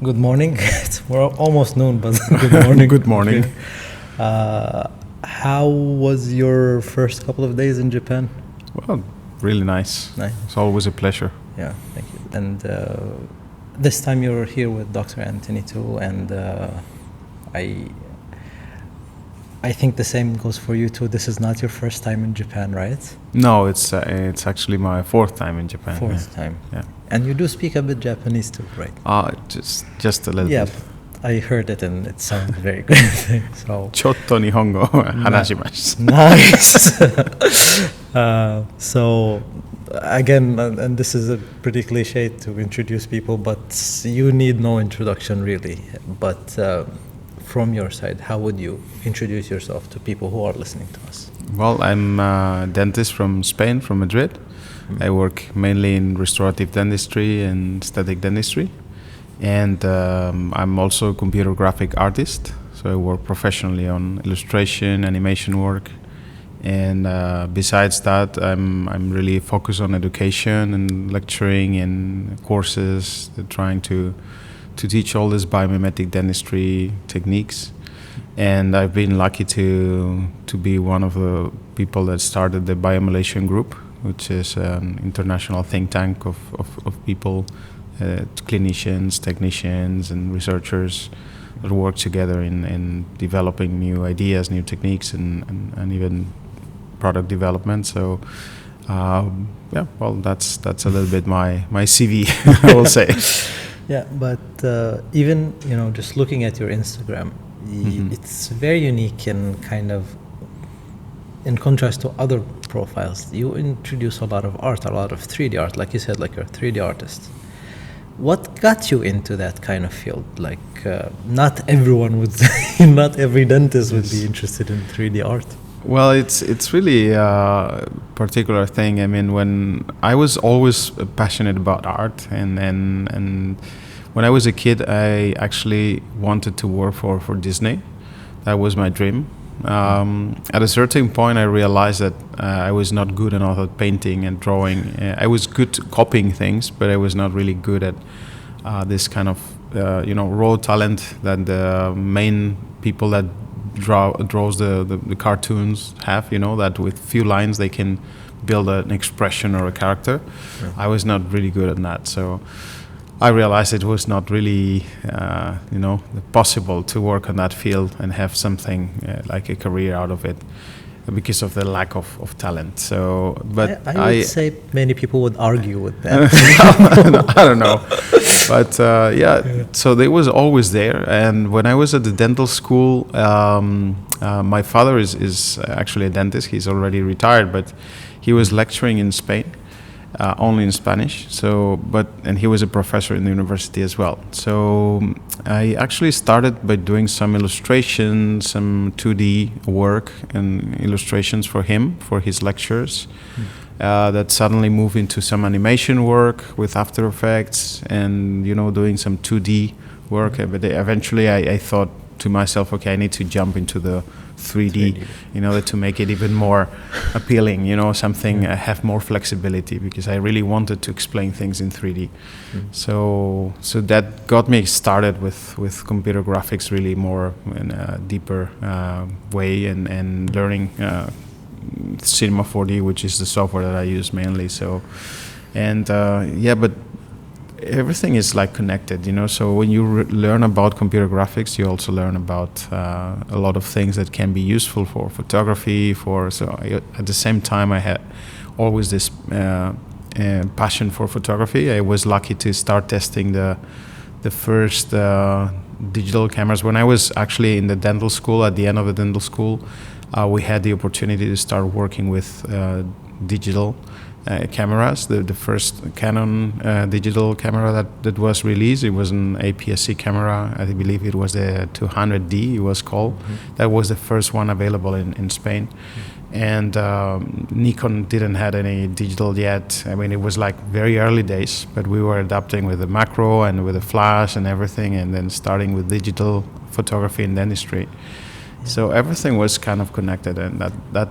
Good morning. We're almost noon, but good morning. Good morning. Okay. How was your first couple of days in Japan? Well, really nice. Nice. It's always a pleasure. Yeah, thank you. And this time you're here with Dr. Anthony too, and I I think the same goes for you too. This is not your first time in Japan, right? No, it's actually my fourth time in Japan. Fourth time. Yeah. And you do speak a bit Japanese too, right? Just a little Yeah, bit. I heard it and it sounded very good. So ちょっと日本語を話します。 nice. So again, and this is a pretty cliche to introduce people, but you need no introduction really. But from your side, how would you introduce yourself to people who are listening to us? Well, I'm a dentist from Spain, from Madrid. I work mainly in restorative dentistry and aesthetic dentistry. And I'm also a computer graphic artist. So I work professionally on illustration, animation work. And besides that, I'm really focused on education and lecturing and courses, trying to teach all this biomimetic dentistry techniques. And I've been lucky to be one of the people that started the Biomulation Group, which is an international think tank of people, clinicians, technicians, and researchers that work together in developing new ideas, new techniques, and even product development. So, that's a little bit my CV, I will say. Yeah, but even just looking at your Instagram, it's very unique and kind of in contrast to other profiles. You introduce a lot of art, a lot of 3D art, like you said, like you're a 3D artist. What got you into that kind of field? Like, not everyone would, not every dentist would be interested in 3D art. Well, it's really a particular thing. I mean, when I was always passionate about art, and when I was a kid, I actually wanted to work for Disney. That was my dream. At a certain point, I realized that I was not good enough at painting and drawing. I was good copying things, but I was not really good at this kind of raw talent that the main people that draws the cartoons have. That with few lines they can build an expression or a character. Yeah. I was not really good at that, so I realized it was not really, possible to work on that field and have something like a career out of it because of the lack of talent. So, but I would say many people would argue with that. I don't know, but so they was always there. And when I was at the dental school, my father is actually a dentist. He's already retired, but he was lecturing in Spain. Only in Spanish. And he was a professor in the university as well. So I actually started by doing some illustrations, some 2D work and illustrations for him, for his lectures. That suddenly moved into some animation work with After Effects and, doing some 2D work. But eventually I thought to myself, okay, I need to jump into the 3D in order to make it even more appealing, something have more flexibility, because I really wanted to explain things in 3D. So that got me started with computer graphics really more in a deeper way, and learning Cinema 4D, which is the software that I use mainly. So, but everything is like connected, so when you learn about computer graphics, you also learn about a lot of things that can be useful for photography. At the same time, I had always this passion for photography. I was lucky to start testing the first digital cameras when I was actually in the dental school. At the end of the dental school, we had the opportunity to start working with digital cameras. The first Canon digital camera that was released, it was an APS-C camera. I believe it was the 200D, it was called. That was the first one available in Spain. And Nikon didn't have any digital yet. I mean, it was like very early days, but we were adapting with the macro and with the flash and everything, and then starting with digital photography and dentistry. So everything was kind of connected, and that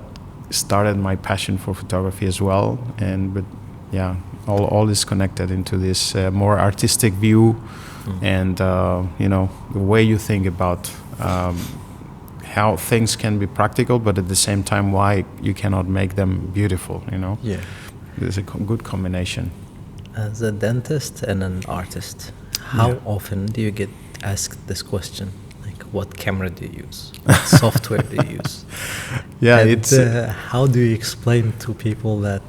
started my passion for photography as well. All is connected into this more artistic view and the way you think about how things can be practical, but at the same time why you cannot make them beautiful. Yeah. There's a good combination. As a dentist and an artist, how often do you get asked this question? Like, what camera do you use? What software do you use? Yeah, and how do you explain to people that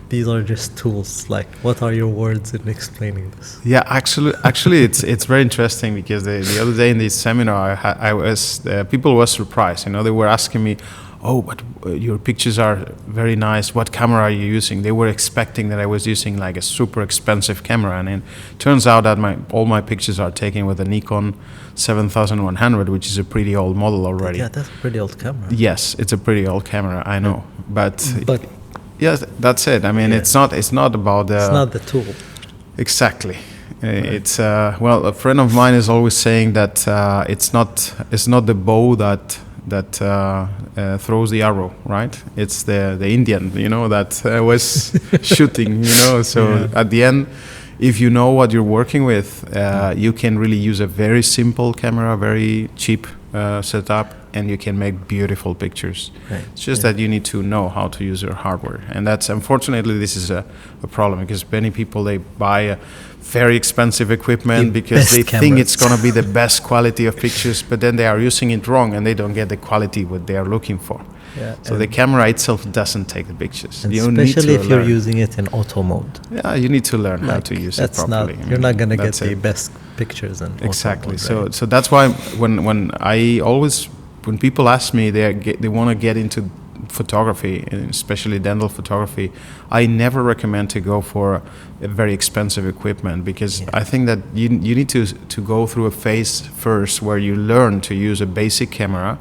these are just tools? Like, what are your words in explaining this? Yeah, actually, it's very interesting because the other day in this seminar, people were surprised. They were asking me, "Oh, but your pictures are very nice. What camera are you using?" They were expecting that I was using like a super expensive camera, and it turns out that all my pictures are taken with a Nikon 7100, which is a pretty old model already. Yeah, that's a pretty old camera. Yes, it's a pretty old camera. I know, but yes, that's it. I mean, it's not about the. It's not the tool. Exactly. Right. It's a friend of mine is always saying that it's not the bow that throws the arrow, right? It's the Indian, that was shooting, So at the end, if you know what you're working with, you can really use a very simple camera, very cheap setup, and you can make beautiful pictures. Right. It's just that you need to know how to use your hardware, and that's unfortunately this is a problem because many people they buy a very expensive equipment because they think it's going to be the best quality of pictures, but then they are using it wrong and they don't get the quality what they are looking for. Yeah, so the camera itself doesn't take the pictures. Especially if you're using it in auto mode. Yeah, you need to learn how to use it properly. You're not going to get the best pictures in exactly. auto mode, right? So that's why when people ask me they want to get into photography, and especially dental photography, I never recommend to go for a very expensive equipment because I think that you need to go through a phase first where you learn to use a basic camera,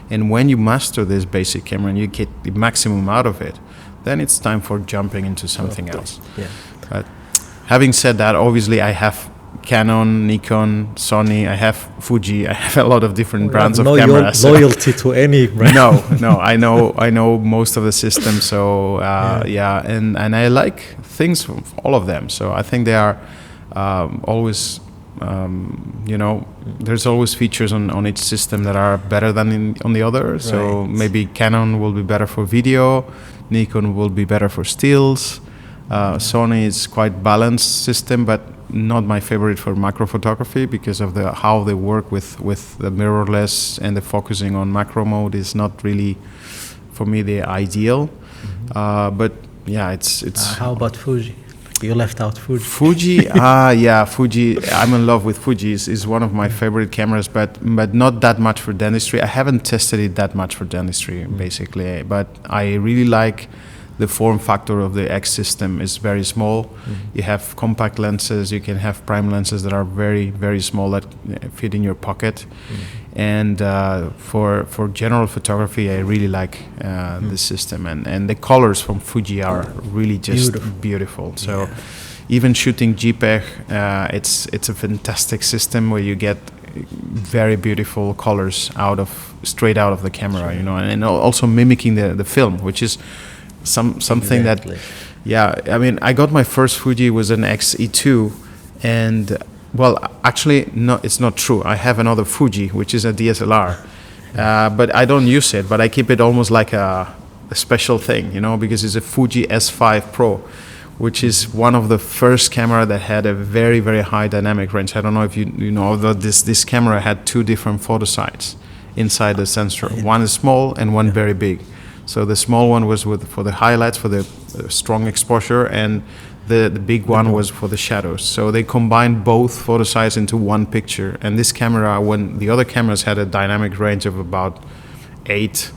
and when you master this basic camera and you get the maximum out of it, then it's time for jumping into something else. Yeah. But having said that, obviously I have Canon, Nikon, Sony, I have Fuji, I have a lot of different brands of cameras. No loyalty to any brand. No, I know most of the systems, so and I like things from all of them. So I think they are always, there's always features on each system that are better than on the other. So maybe Canon will be better for video, Nikon will be better for stills. Sony is quite balanced system, but not my favorite for macro photography because of how they work with the mirrorless and the focusing on macro mode is not really for me the ideal. But yeah, it's. How about Fuji? You left out Fuji. Fuji, Fuji. I'm in love with Fuji. Is one of my favorite cameras, but not that much for dentistry. I haven't tested it that much for dentistry, basically. But I really like the form factor of the X system. Is very small. You have compact lenses. You can have prime lenses that are very, very small that fit in your pocket. And for general photography, I really like the system. And the colors from Fuji are really just beautiful. So even shooting JPEG, it's a fantastic system where you get very beautiful colors straight out of the camera, and also mimicking the film, which is something that, I mean, I got my first Fuji was an XE2, and actually, no, it's not true. I have another Fuji, which is a DSLR, but I don't use it. But I keep it almost like a special thing, because it's a Fuji S5 Pro, which is one of the first camera that had a very, very high dynamic range. I don't know if you know that this camera had two different photo sites inside the sensor. One is small and one very big. So the small one was for the highlights, for the strong exposure, and the big one was for the shadows. So they combined both photo sites into one picture. And this camera, when the other cameras had a dynamic range of about 8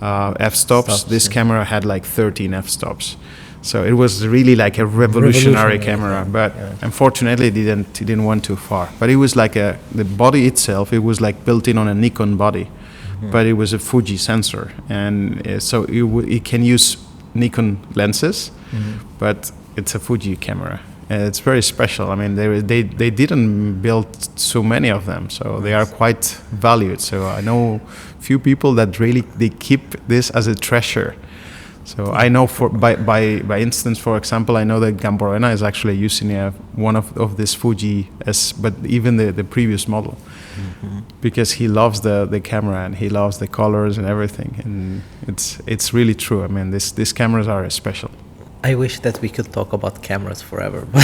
f-stops, this camera had like 13 f-stops. So it was really like a revolutionary camera, but unfortunately it didn't went too far. But it was like the body itself, it was like built in on a Nikon body. But it was a Fuji sensor, and so it can use Nikon lenses, but it's a Fuji camera. It's very special. I mean, they didn't build so many of them, so they are quite valued. So I know few people that really they keep this as a treasure. So I know by instance, for example, I know that Gamborena is actually using one of this Fuji but even the previous model, because he loves the camera and he loves the colors and everything, and it's really true. I mean, these cameras are special. I wish that we could talk about cameras forever, but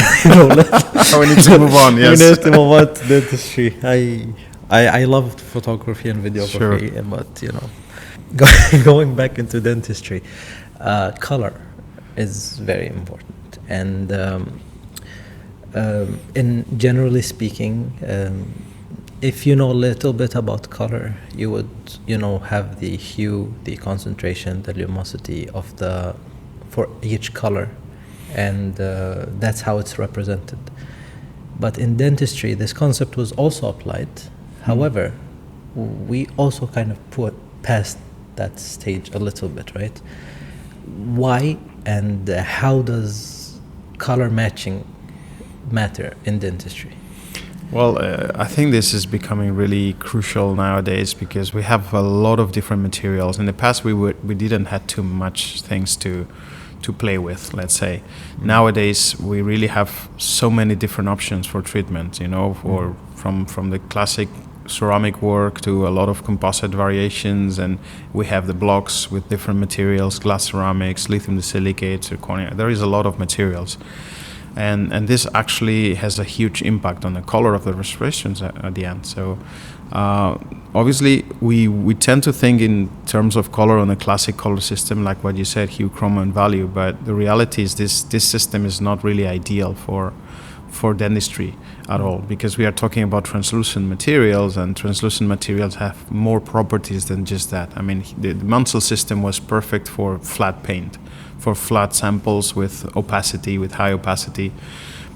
we need to move on. Yes, we need to move on to dentistry. I love photography and videography, Sure. but going back into dentistry, color is very important, and in generally speaking, if you know a little bit about color, you would have the hue, the concentration, the luminosity for each color, and that's how it's represented. But in dentistry, this concept was also applied. However, we also kind of put past that stage a little bit, right? Why and how does color matching matter in dentistry? Well, I think this is becoming really crucial nowadays because we have a lot of different materials. In the past, we didn't have too much things to play with, let's say. Nowadays, we really have so many different options for treatment, from the classic ceramic work to a lot of composite variations, and we have the blocks with different materials, glass ceramics, lithium silicate, zirconia. There is a lot of materials. And this actually has a huge impact on the color of the restorations at the end. So obviously we tend to think in terms of color on a classic color system, like what you said, hue, chroma, and value. But the reality is this system is not really ideal for dentistry at all, because we are talking about translucent materials, and translucent materials have more properties than just that. I mean, the Munsell system was perfect for flat paint, for flat samples with opacity, with high opacity.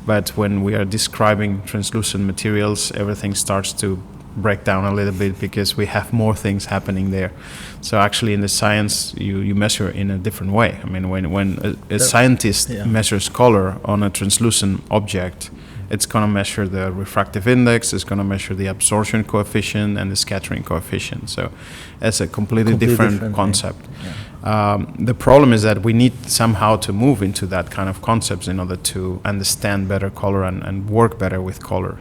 But when we are describing translucent materials, everything starts to break down a little bit because we have more things happening there. So actually in the science, you measure in a different way. I mean, when a scientist measures color on a translucent object, it's going to measure the refractive index, it's going to measure the absorption coefficient and the scattering coefficient. So it's a completely different concept. The problem is that we need somehow to move into that kind of concepts in order to understand better color and work better with color.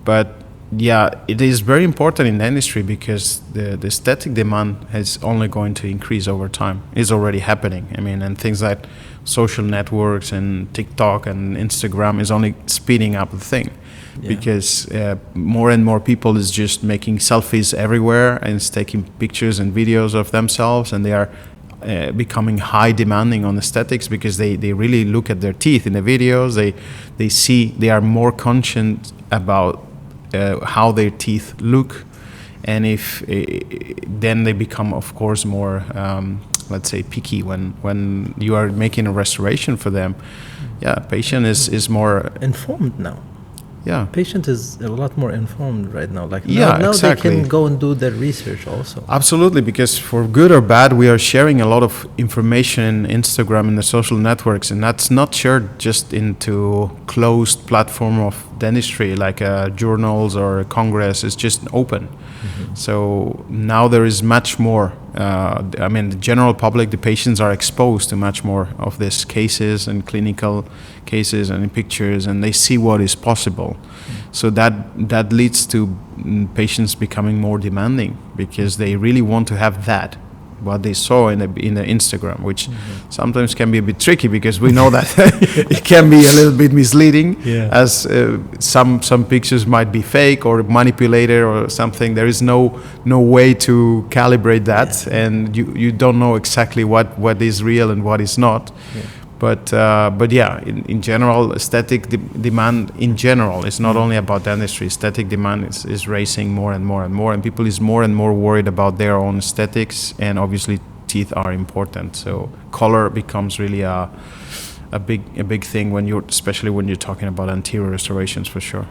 But yeah, it is very important in the industry because the aesthetic demand is only going to increase over time. It's already happening. I mean, and things like social networks and TikTok and Instagram is only speeding up the thing, because more and more people is just making selfies everywhere and is taking pictures and videos of themselves, and they are becoming high demanding on aesthetics because they really look at their teeth in the videos. They are more conscious about how their teeth look, and then they become, of course, more let's say picky when you are making a restoration for them. Patient is more informed now. Patient is a lot more informed right now. Now exactly. They can go and do their research also. Absolutely, because for good or bad, we are sharing a lot of information in Instagram and the social networks, and that's not shared just into closed platform of dentistry like journals or a congress. It's just open. So now there is much more. The general public, the patients are exposed to much more of these cases and clinical cases and pictures, and they see what is possible. So that leads to patients becoming more demanding because they really want to have what they saw in the Instagram, which sometimes can be a bit tricky because we know that it can be a little bit misleading, as some pictures might be fake or manipulated or something. There is no way to calibrate that, and you don't know exactly what is real and what is not. But in general, aesthetic demand in general is not only about dentistry. Aesthetic demand is rising more and more and more, and people is more and more worried about their own aesthetics, and obviously teeth are important. So color becomes really a big thing especially when you're talking about anterior restorations, for sure.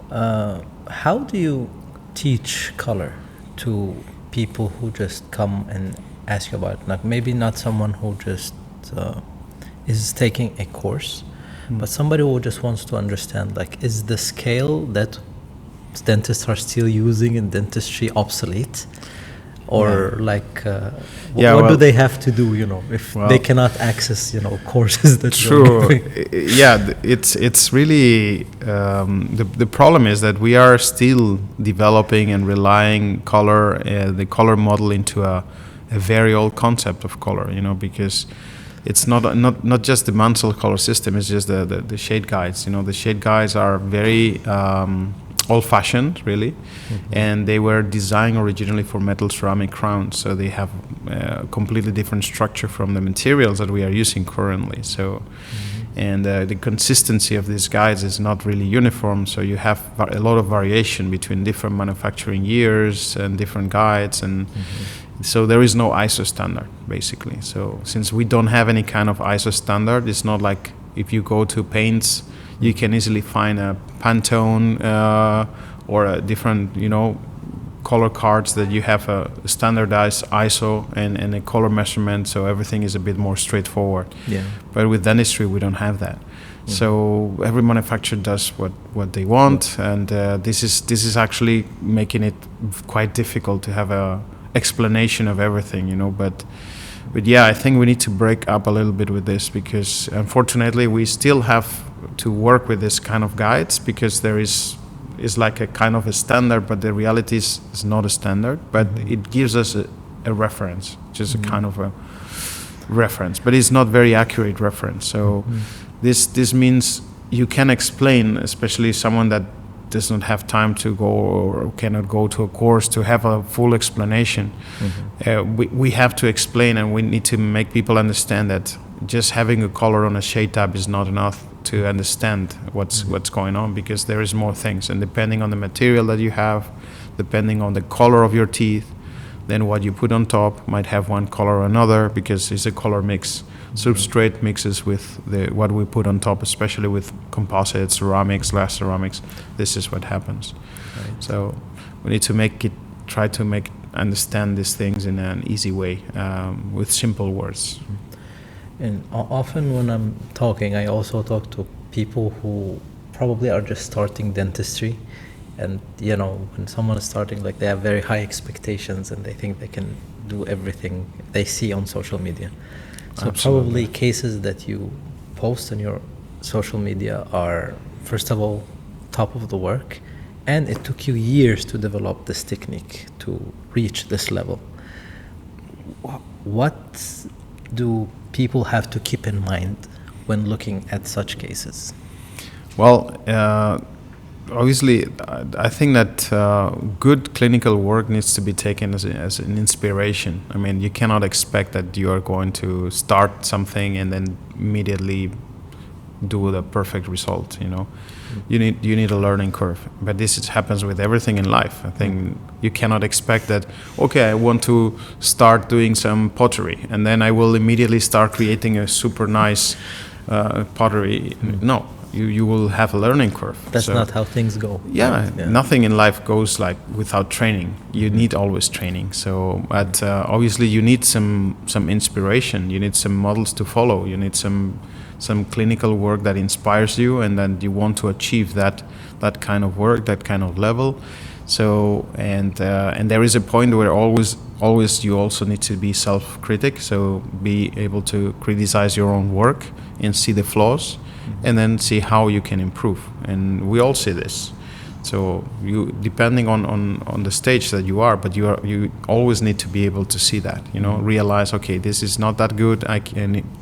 How do you teach color to people who just come and ask you about it? Like maybe not someone who just is taking a course, but somebody who just wants to understand, like, is the scale that dentists are still using in dentistry obsolete? or like Yeah, what well- do they have to do, if Well- they cannot access, courses that you're True. giving? Yeah, it's really the problem is that we are still developing and relying the color model into a very old concept of color. Because it's not just the Mansell color system. It's just the shade guides. The shade guides are very old-fashioned, really, and they were designed originally for metal ceramic crowns, so they have a completely different structure from the materials that we are using currently. So, and the consistency of these guides is not really uniform, so you have a lot of variation between different manufacturing years and different guides, and so there is no ISO standard, basically. So since we don't have any kind of ISO standard, it's not like if you go to paints, you can easily find a Pantone or a different, color cards that you have a standardized ISO and a color measurement, so everything is a bit more straightforward. Yeah. But with dentistry, we don't have that. So every manufacturer does what they want, and this is actually making it quite difficult to have a explanation of everything, But yeah, I think we need to break up a little bit with this, because unfortunately we still have to work with this kind of guides, because there is like a kind of a standard, but the reality is not a standard, but it gives us a reference, just a kind of a reference, but it's not very accurate reference. So this means you can explain, especially someone that does not have time to go or cannot go to a course to have a full explanation. We have to explain, and we need to make people understand that just having a color on a shade tab is not enough to understand what's going on, because there is more things, and depending on the material that you have, depending on the color of your teeth, then what you put on top might have one color or another, because it's a color mix. Substrate mixes with what we put on top, especially with composites, ceramics, glass ceramics. This is what happens. Right. So we need to try to understand these things in an easy way, with simple words. And often when I'm talking, I also talk to people who probably are just starting dentistry. And, when someone is starting, like, they have very high expectations and they think they can do everything they see on social media. So Absolutely. probably cases that you post on your social media are, first of all, top of the work, and it took you years to develop this technique to reach this level. What do people have to keep in mind when looking at such cases? Well, obviously, I think that good clinical work needs to be taken as an inspiration. I mean, you cannot expect that you are going to start something and then immediately do the perfect result. You need a learning curve. But this happens with everything in life. I think you cannot expect that. Okay, I want to start doing some pottery, and then I will immediately start creating a super nice pottery. No. You will have a learning curve. That's not how things go. Yeah, nothing in life goes like without training. You need always training. So, but obviously you need some inspiration. You need some models to follow. You need some clinical work that inspires you, and then you want to achieve that kind of work, that kind of level. So, and there is a point where always you also need to be self-critic. So, be able to criticize your own work and see the flaws, and then see how you can improve. And we all see this. So you, depending on the stage that you are, but you always need to be able to see that, realize, okay, this is not that good.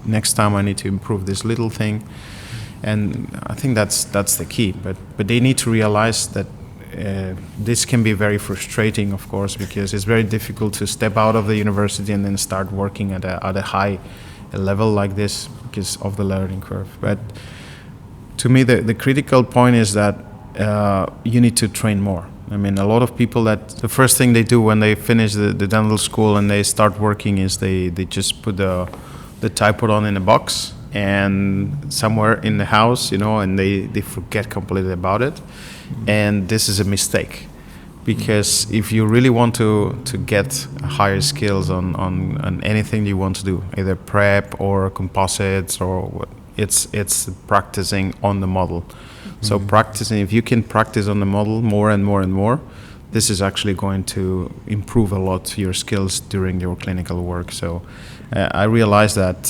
Next time I need to improve this little thing. And I think that's the key. But they need to realize that this can be very frustrating, of course, because it's very difficult to step out of the university and then start working at a high level like this because of the learning curve. But to me, the critical point is that you need to train more. I mean, a lot of people that the first thing they do when they finish the dental school and they start working is they just put the tripod on in a box and somewhere in the house, and they forget completely about it. And this is a mistake, because if you really want to get higher skills on anything you want to do, either prep or composites or what, it's practicing on the model. So practicing, if you can practice on the model more and more and more, this is actually going to improve a lot your skills during your clinical work. So I realized that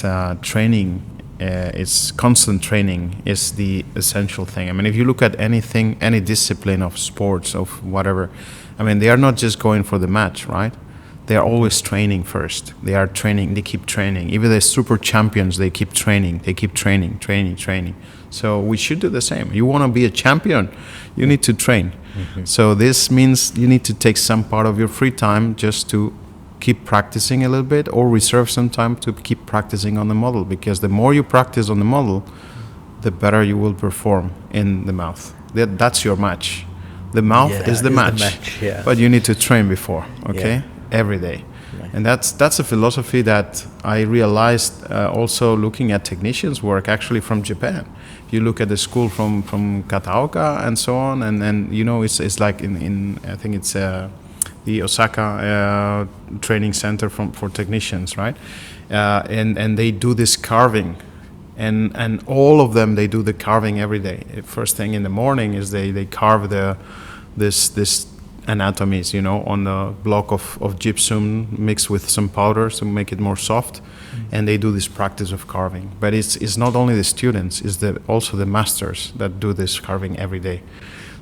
training, it's constant training is the essential thing. I mean, if you look at anything, any discipline of sports, of whatever, I mean, they are not just going for the match, right? They are always training first. They are training, they keep training. Even the super champions, they keep training. They keep training. So we should do the same. You want to be a champion, you need to train. So this means you need to take some part of your free time just to keep practicing a little bit, or reserve some time to keep practicing on the model, because the more you practice on the model, the better you will perform in the mouth. That's your match. The mouth is the match, but you need to train before, okay? Every day. Right. And that's a philosophy that I realized also looking at technicians' work actually from Japan. You look at the school from Kataoka and so on, and you know, it's like in I think it's the Osaka training center for technicians, right? And they do this carving, and all of them, they do the carving every day. First thing in the morning is they carve this anatomies, you know, on a block of gypsum mixed with some powder to make it more soft, and they do this practice of carving. But it's not only the students, it's also the masters that do this carving every day.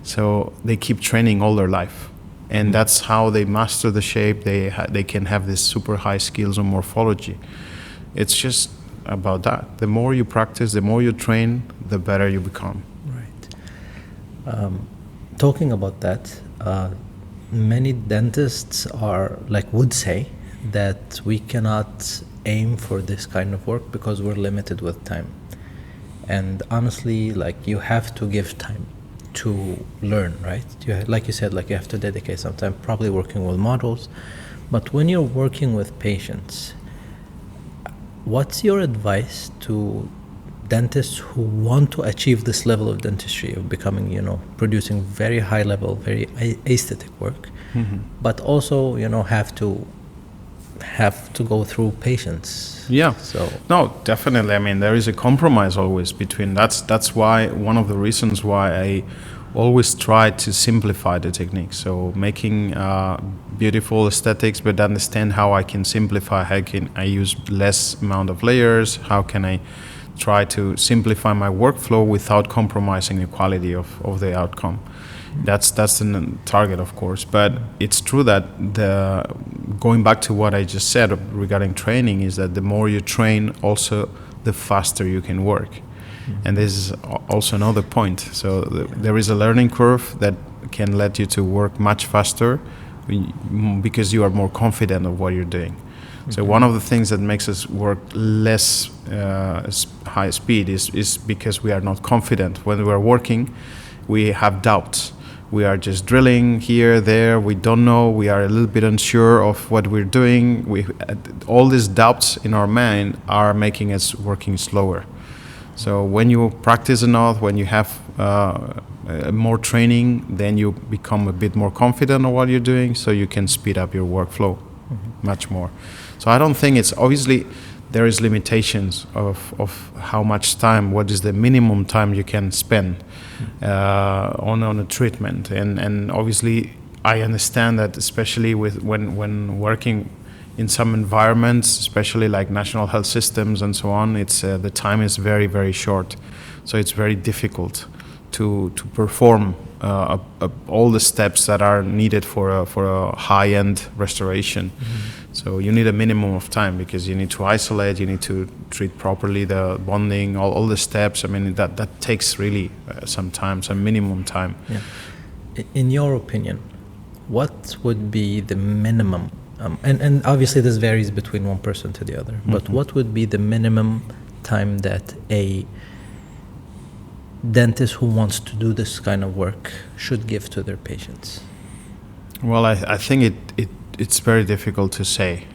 So they keep training all their life, and that's how they master the shape. They can have this super high skills on morphology. It's just about that. The more you practice, the more you train, the better you become. Right. Talking about that, many dentists would say that we cannot aim for this kind of work because we're limited with time. And honestly, you have to give time to learn, right? Like you said, you have to dedicate some time probably working with models. But when you're working with patients, what's your advice to dentists who want to achieve this level of dentistry, of becoming, producing very high level, very aesthetic work, but also, have to go through patients? Yeah. So no, definitely. I mean, there is a compromise always between. That's why one of the reasons why I always try to simplify the technique. So making beautiful aesthetics, but understand how I can simplify. How can I use less amount of layers? How can I try to simplify my workflow without compromising the quality of the outcome? That's the target, of course. But it's true that going back to what I just said regarding training, is that the more you train, also the faster you can work. And this is also another point. So there is a learning curve that can let you to work much faster because you are more confident of what you're doing. So one of the things that makes us work less high speed is because we are not confident. When we are working, we have doubts. We are just drilling here, there. We don't know. We are a little bit unsure of what we're doing. All these doubts in our mind are making us working slower. So when you practice enough, when you have more training, then you become a bit more confident on what you're doing, so you can speed up your workflow much more. So I don't think it's obviously there is limitations of how much time, what is the minimum time you can spend on a treatment, and obviously I understand that, especially when working in some environments, especially like national health systems and so on, it's the time is very, very short, so it's very difficult to perform all the steps that are needed for a high-end restoration. So you need a minimum of time, because you need to isolate, you need to treat properly the bonding, all the steps. I mean, that takes really some time, some minimum time. Yeah. In your opinion, what would be the minimum? And obviously this varies between one person to the other, but what would be the minimum time that a dentist who wants to do this kind of work should give to their patients? Well, I think it's very difficult to say,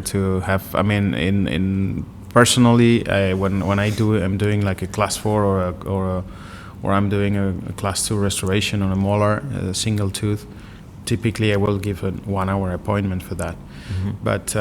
to have. I mean, in personally, when I'm doing like a class 4 or I'm doing a class 2 restoration on a molar, a single tooth, typically I will give a 1 hour appointment for that. But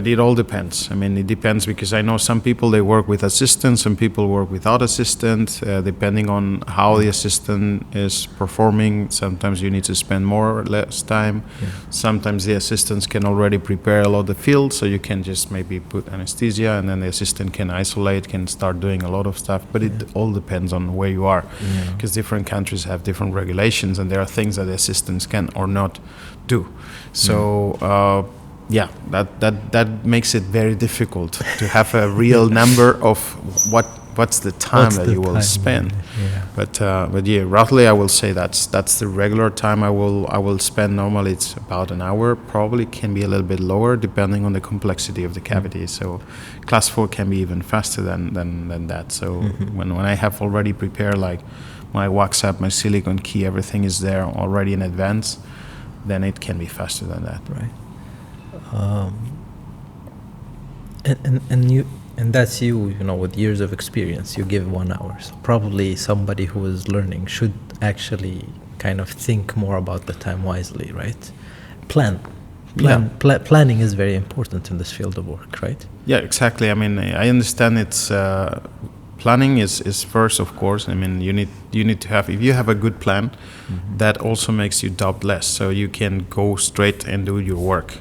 it all depends. I mean, it depends because I know some people, they work with assistants, some people work without assistant, depending on how the assistant is performing. Sometimes you need to spend more or less time. Sometimes the assistants can already prepare a lot of the field, so you can just maybe put anesthesia and then the assistant can isolate, can start doing a lot of stuff. But it all depends on where you are, because different countries have different regulations and there are things that the assistants can or not do. So that makes it very difficult to have a real number of what's the time that you will spend. But roughly I will say that's the regular time I will spend. Normally it's about an hour. Probably can be a little bit lower depending on the complexity of the cavity. So class 4 can be even faster than that. So when I have already prepared like my wax up, my silicone key, everything is there already in advance, then it can be faster than that. Right. And that's you know, with years of experience, you give 1 hour. So probably somebody who is learning should actually kind of think more about the time wisely, right? Planning is very important in this field of work, right? Yeah, exactly. I mean, I understand it's planning is first, of course. I mean, you need to have, if you have a good plan, that also makes you doubt less, so you can go straight and do your work.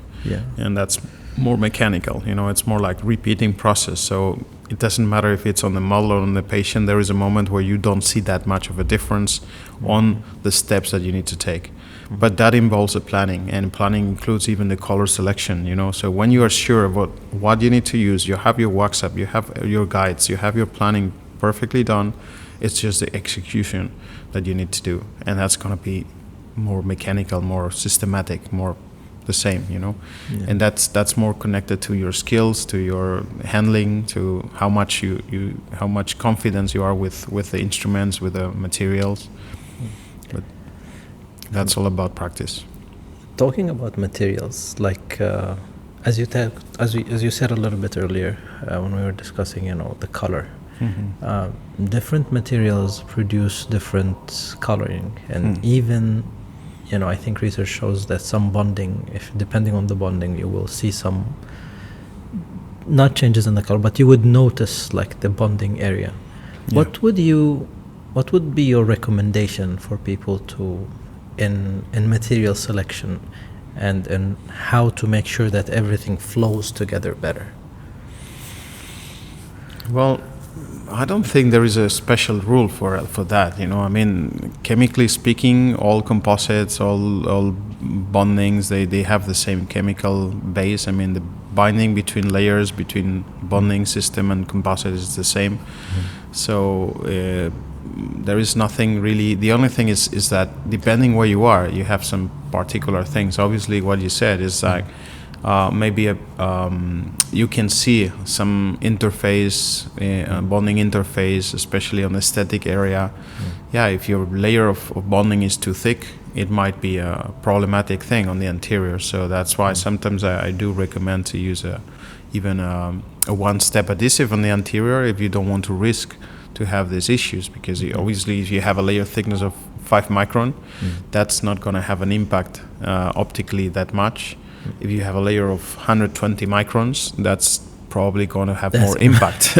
And that's more mechanical, you know, it's more like repeating process. So it doesn't matter if it's on the model or on the patient, there is a moment where you don't see that much of a difference on the steps that you need to take. But that involves a planning, and planning includes even the color selection, you know. So when you are sure about what you need to use, you have your wax up, you have your guides, you have your planning perfectly done, it's just the execution that you need to do. And that's going to be more mechanical, more systematic, more the same, you know. And that's more connected to your skills, to your handling, to how much how much confidence you are with the instruments, with the materials. But that's all about practice. Talking about materials, like as you said a little bit earlier when we were discussing, you know, the color. Different materials produce different coloring, and even, you know, I think research shows that some bonding, if depending on the bonding, you will see some not changes in the color, but you would notice like the bonding area. What would be your recommendation for people to in material selection and how to make sure that everything flows together better? Well, I don't think there is a special rule for that, you know. I mean, chemically speaking, all composites, all bondings, they have the same chemical base. I mean, the binding between layers, between bonding system and composite is the same. So there is nothing really. The only thing is that depending where you are, you have some particular things. Obviously, what you said is like maybe you can see some interface, bonding interface, especially on the static area. If your layer of bonding is too thick, it might be a problematic thing on the anterior. So that's why sometimes I do recommend to use even a one-step adhesive on the anterior if you don't want to risk to have these issues, because obviously if you have a layer thickness of 5 micron, that's not going to have an impact optically that much. If you have a layer of 120 microns, that's probably going to have more impact.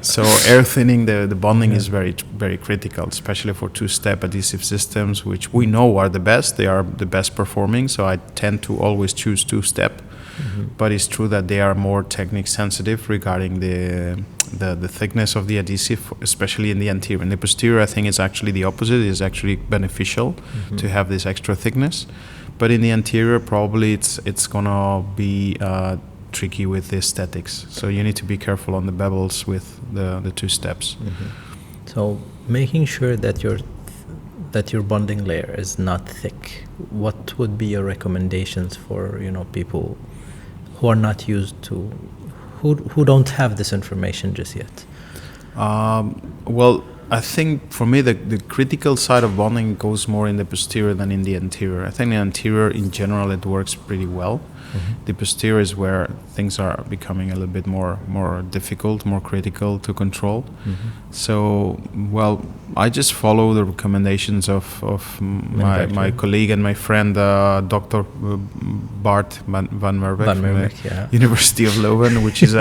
So air thinning the bonding is very, very critical, especially for two-step adhesive systems, which we know are the best. They are the best performing, so I tend to always choose two-step. But it's true that they are more technique sensitive regarding the thickness of the adhesive, especially in the anterior. In the posterior, I think it's actually the opposite. It's actually beneficial to have this extra thickness. But in the anterior, probably it's gonna be tricky with the aesthetics. So you need to be careful on the bevels with the two steps. So making sure that your bonding layer is not thick. What would be your recommendations for, you know, people who are not used to, who don't have this information just yet? Well, I think for me the critical side of bonding goes more in the posterior than in the anterior. I think the anterior in general it works pretty well. The posterior is where things are becoming a little bit more difficult, more critical to control. So, well, I just follow the recommendations of my colleague and my friend, Dr. Bart van Merwijk from the University of Leuven, which is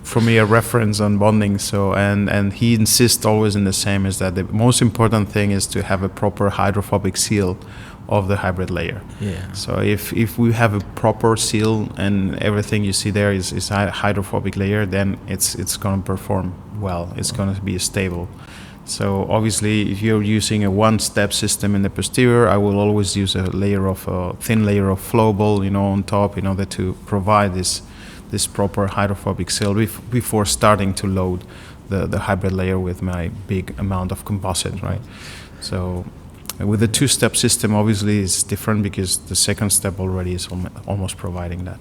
for me a reference on bonding. So, and he insists always in the same, is that the most important thing is to have a proper hydrophobic seal of the hybrid layer. So if we have a proper seal and everything you see there is a hydrophobic layer, then it's going to perform well. It's going to be stable. So obviously, if you're using a one-step system in the posterior, I will always use a thin layer of flowable, on top, in order to provide this proper hydrophobic seal before starting to load the hybrid layer with my big amount of composite, right? So with the two-step system, obviously, it's different because the second step already is almost providing that.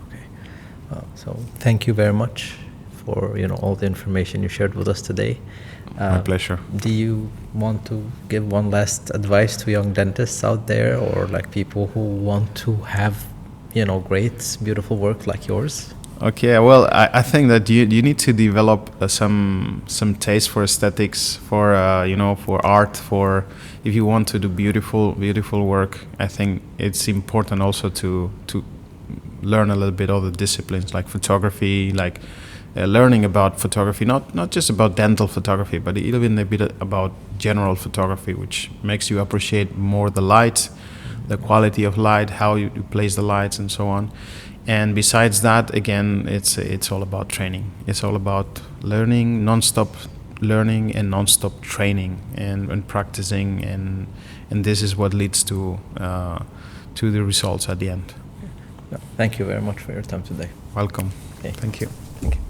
Okay. So thank you very much for all the information you shared with us today. My pleasure. Do you want to give one last advice to young dentists out there, or like people who want to have great, beautiful work like yours? Okay, well, I think that you need to develop some taste for aesthetics, for for art, for if you want to do beautiful work. I think it's important also to learn a little bit other disciplines like photography, like learning about photography, not just about dental photography, but even a bit about general photography, which makes you appreciate more the light, the quality of light, how you place the lights, and so on. And besides that, again, it's all about training. It's all about learning, non-stop learning and non-stop training and practicing, and this is what leads to the results at the end. Thank you very much for your time today. Welcome. Okay. Thank you. Thank you.